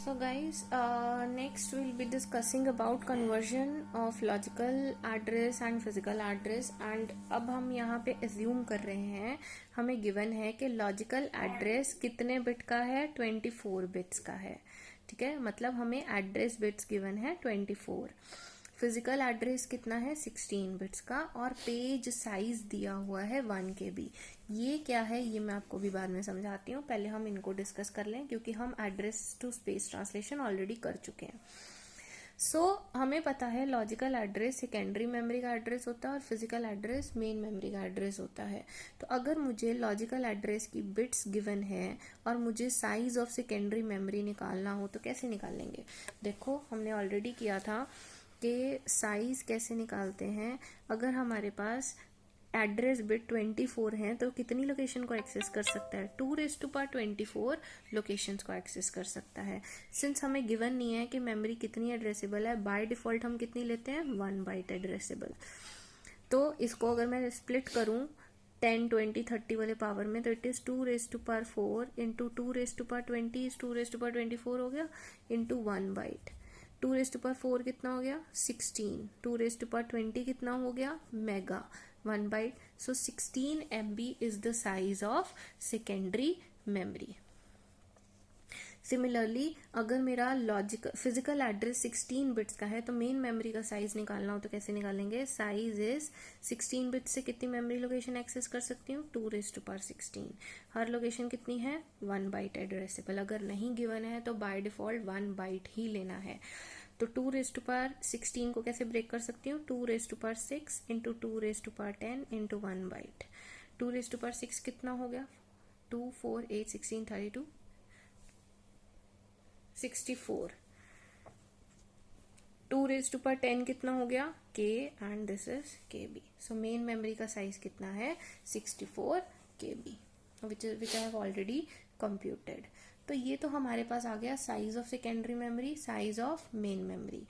So guys, next we'll be discussing about conversion of logical address and physical address. And अब हम यहाँ पे assume कर रहे हैं, हमें given है कि logical address कितने bit का है, 24 bits का है. ठीक है, मतलब हमें address bits given है 24. फिजिकल एड्रेस कितना है, 16 बिट्स का, और पेज साइज दिया हुआ है 1 KB. ये क्या है ये मैं आपको भी बाद में समझाती हूँ, पहले हम इनको डिस्कस कर लें क्योंकि हम address to space translation already कर चुके हैं. हमें पता है लॉजिकल एड्रेस सेकेंडरी मेमोरी का एड्रेस होता है और फिजिकल एड्रेस मेन मेमोरी का एड्रेस होता है. तो अगर मुझे लॉजिकल एड्रेस की बिट्स गिवन है और मुझे साइज ऑफ सेकेंडरी मेमोरी निकालना हो तो कैसे निकालेंगे. देखो हमने ऑलरेडी किया था कि साइज कैसे निकालते हैं. अगर हमारे पास एड्रेस बिट 24 है तो कितनी लोकेशन को एक्सेस कर सकता है, 2⁻24 लोकेशंस को एक्सेस कर सकता है. सिंस हमें गिवन नहीं है कि मेमोरी कितनी एड्रेसेबल है, बाय डिफॉल्ट हम कितनी लेते हैं, 1 बाइट एड्रेसेबल. तो इसको अगर मैं स्प्लिट करूं 10, 20, 30 वाले पावर में तो इट इज 2⁻4 इंटू 2⁻20 इज 2⁻24 हो गया इंटू 1 बाइट. 2⁻4 कितना हो गया, 16. 2⁻20 कितना हो गया, mega, 1 byte. So 16 MB is the size of secondary memory. Similarly अगर मेरा लॉजिकल फिजिकल एड्रेस 16 बिट्स का है तो मेन मेमोरी का साइज निकालना हो तो कैसे निकालेंगे. साइज इज 16 बिट्स से कितनी मेमोरी लोकेशन एक्सेस कर सकती हूँ, 2⁻16. हर लोकेशन कितनी है, 1 बाइट एड्रेसेबल. अगर नहीं गिवन है तो बाय डिफॉल्ट 1 बाइट ही लेना है. तो 2⁻16 को कैसे ब्रेक कर सकती हूँ, 2⁻6 इंटू 2⁻10 इंटू 1 बाइट. 2⁻6 कितना हो गया, 2, 4, 8, 16, 32, 64. 2⁻10 कितना हो गया, K and this is KB. So main memory का साइज कितना है, 64 KB, which I have already computed. तो ये तो हमारे पास आ गया size of secondary memory, size of main memory.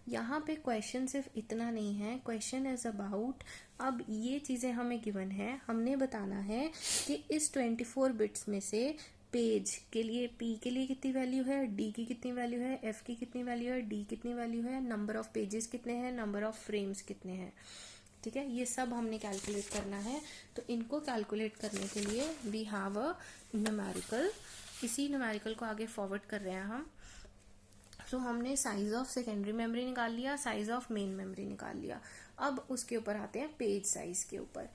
यहाँ पे क्वेश्चन सिर्फ इतना नहीं है, क्वेश्चन इज अबाउट, अब ये चीजें हमें गिवन है, हमने बताना है कि इस 24 बिट्स में से पेज के लिए P के लिए कितनी वैल्यू है, D की कितनी वैल्यू है, F की कितनी वैल्यू है, D कितनी वैल्यू है, नंबर ऑफ पेजेस कितने हैं, नंबर ऑफ फ्रेम्स कितने हैं. ठीक है, ये सब हमने कैलकुलेट करना है. तो इनको कैलकुलेट करने के लिए वी हैव अ न्यूमेरिकल. इसी न्यूमेरिकल को आगे फॉरवर्ड कर रहे हैं हम. तो हमने साइज ऑफ सेकेंडरी मेमोरी निकाल लिया, साइज ऑफ मेन मेमोरी निकाल लिया. अब उसके ऊपर आते हैं पेज साइज के ऊपर.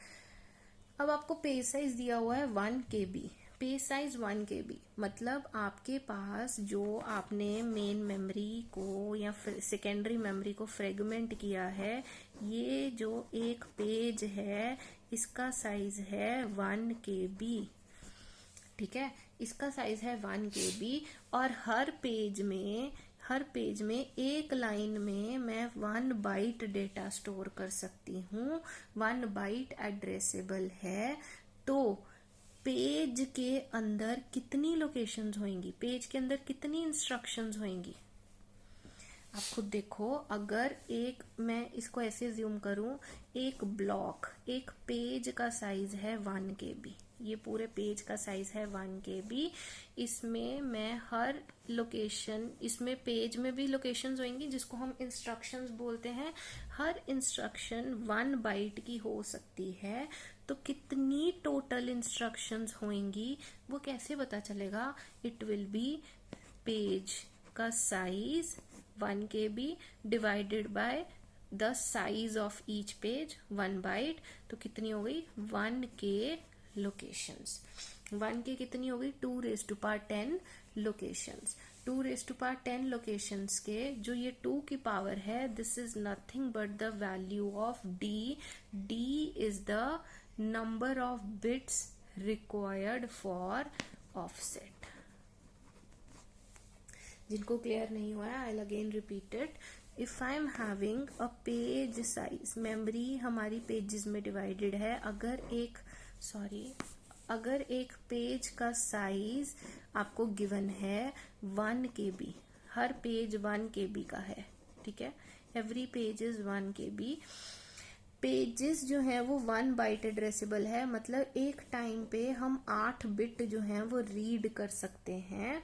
अब आपको पेज साइज दिया हुआ है 1 KB. पेज साइज 1 KB मतलब आपके पास जो आपने मेन मेमोरी को या सेकेंडरी मेमोरी को फ्रेगमेंट किया है, ये जो एक पेज है इसका साइज है 1 KB. ठीक है, इसका साइज है 1 KB और हर पेज में एक लाइन में मैं 1 बाइट डेटा स्टोर कर सकती हूँ. 1 बाइट एड्रेसेबल है. तो पेज के अंदर कितनी लोकेशंस होंगी, पेज के अंदर कितनी इंस्ट्रक्शंस होंगी, आप खुद देखो. अगर मैं इसको ऐसे ज्यूम करूं, एक ब्लॉक, एक पेज का साइज है 1 KB. ये पूरे पेज का साइज है 1 KB. इसमें मैं हर लोकेशन, इसमें पेज में भी लोकेशंस होंगी जिसको हम इंस्ट्रक्शंस बोलते हैं. हर इंस्ट्रक्शन 1 बाइट की हो सकती है. तो कितनी टोटल इंस्ट्रक्शंस होंगी वो कैसे पता चलेगा, इट विल बी पेज का size 1 KB divided by the size of each page 1 byte. तो कितनी हो गई, 1K लोकेशंस. 1K कितनी हो गई, 2⁻10 लोकेशंस. 2⁻10 लोकेशंस के जो ये 2 की पावर है, this is nothing but the value of D. D is the number of bits required for offset. जिनको क्लियर नहीं हुआ है, I will again repeat it. If I am having a page size, memory हमारी pages में divided है. अगर एक page का साइज आपको गिवन है 1 KB, हर पेज 1 KB का है. ठीक है, every page is 1 KB. Pages जो है वो 1 बाइट एड्रेसेबल है, मतलब एक टाइम पे हम 8 बिट जो है वो रीड कर सकते हैं.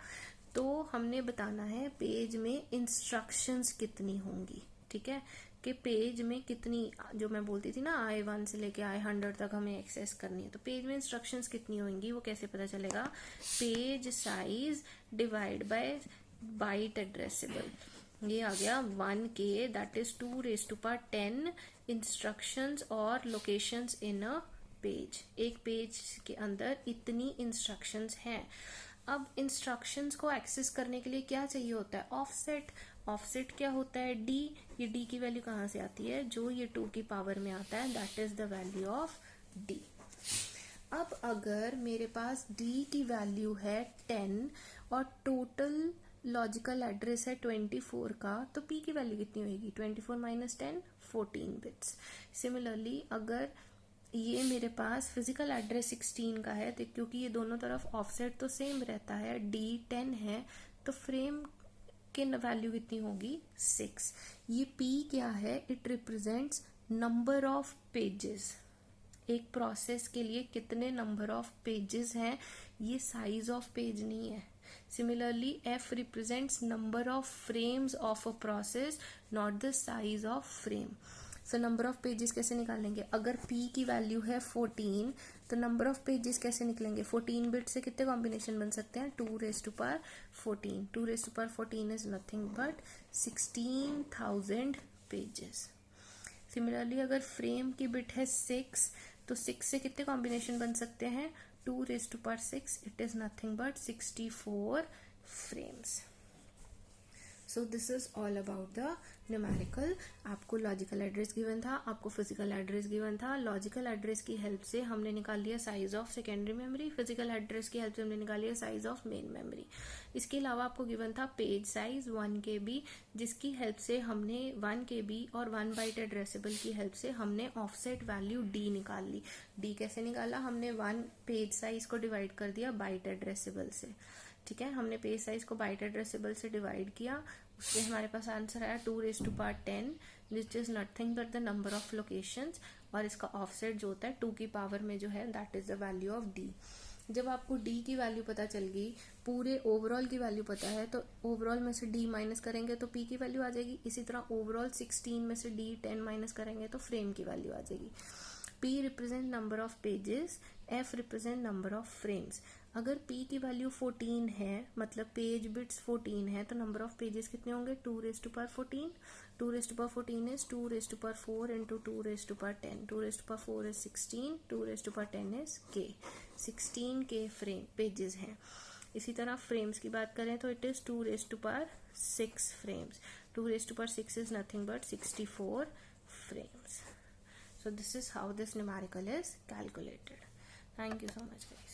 तो हमने बताना है पेज में इंस्ट्रक्शंस कितनी होंगी, ठीक है, कि पेज में कितनी, जो मैं बोलती थी ना I1 से लेके I100 तक हमें एक्सेस करनी है, तो पेज में इंस्ट्रक्शंस कितनी होंगी वो कैसे पता चलेगा? Page size divide by byte addressable, ये आ गया 1K, दैट इज 2⁻10 इंस्ट्रक्शंस और लोकेशंस इन अ पेज। एक पेज के अंदर इतनी इंस्ट्रक्शंस हैं। अब इंस्ट्रक्शंस को एक्सेस करने के लिए क्या चाहिए होता है? ऑफसेट। ऑफसेट क्या होता है? डी। ये डी की वैल्यू कहाँ से आती है? जो ये 2 की पावर में आता है, that is the value of D. अब अगर मेरे पास डी की वैल्यू है 10 और टोटल लॉजिकल एड्रेस है 24 का, तो पी की वैल्यू कितनी होगी? 24 माइनस 10, 14 बिट्स। सिमिलरली अगर ये मेरे पास फिजिकल एड्रेस 16 का है, तो क्योंकि ये दोनों तरफ ऑफसेट तो सेम रहता है, डी 10 है, तो फ्रेम के वैल्यू कितनी होगी? 6। ये पी क्या है? It represents number of pages. एक प्रोसेस के लिए कितने नंबर ऑफ पेजेस हैं, ये साइज ऑफ पेज नहीं है। Similarly F represents number of frames of a process, not the size of frame. So number of pages कैसे निकालेंगे? अगर P की वैल्यू है 14, तो नंबर ऑफ पेजेस कैसे निकलेंगे? 14 बिट से कितने कॉम्बिनेशन बन सकते हैं? 2⁻14। 2⁻14 is nothing but 16,000 pages. Similarly अगर फ्रेम की बिट है 6, तो 6 से कितने कॉम्बिनेशन बन सकते हैं? 2⁻6, it is nothing but 64 frames. So this is all about the numerical. आपको लॉजिकल एड्रेस गिवन था, आपको फिजिकल एड्रेस गिवन था। लॉजिकल एड्रेस की हेल्प से हमने निकाल लिया size of secondary memory, physical address की हेल्प से हमने निकाल लिया साइज ऑफ मेन मेमोरी। इसके अलावा आपको गिवन था पेज साइज 1 KB, जिसकी हेल्प से हमने 1 KB और 1 बाइट एड्रेसेबल की हेल्प से हमने ऑफसेट वैल्यू डी निकाल ली। डी कैसे निकाला? हमने 1 पेज साइज को डिवाइड कर दिया बाइट एड्रेसेबल से, ठीक है। हमने पेज साइज को बाइट एड्रेसेबल से डिवाइड किया, उससे हमारे पास आंसर आया 2⁻10, which is nothing but the number of locations, और इसका ऑफसेट जो होता है 2 की पावर में जो है, that is the value of D. जब आपको डी की वैल्यू पता चल गई, पूरे ओवरऑल की वैल्यू पता है, तो ओवरऑल में से डी माइनस करेंगे तो पी की वैल्यू आ जाएगी। इसी तरह ओवरऑल 16 में से डी 10 माइनस करेंगे तो फ्रेम की वैल्यू आ जाएगी। P represent number of pages, F represent number of frames. अगर P की वैल्यू 14 है, मतलब पेज बिट्स 14 है, तो नंबर ऑफ पेजेस कितने होंगे? 2⁻14। 2⁻14 is 2⁻4 into 2⁻10। 2⁻4 is 16, 2⁻10 is K। 16K frame pages हैं। इसी तरह फ्रेम्स की बात करें तो it is 2⁻6 frames. 2⁻6 is nothing but 64 frames. So this is how this numerical is calculated. Thank you so much guys.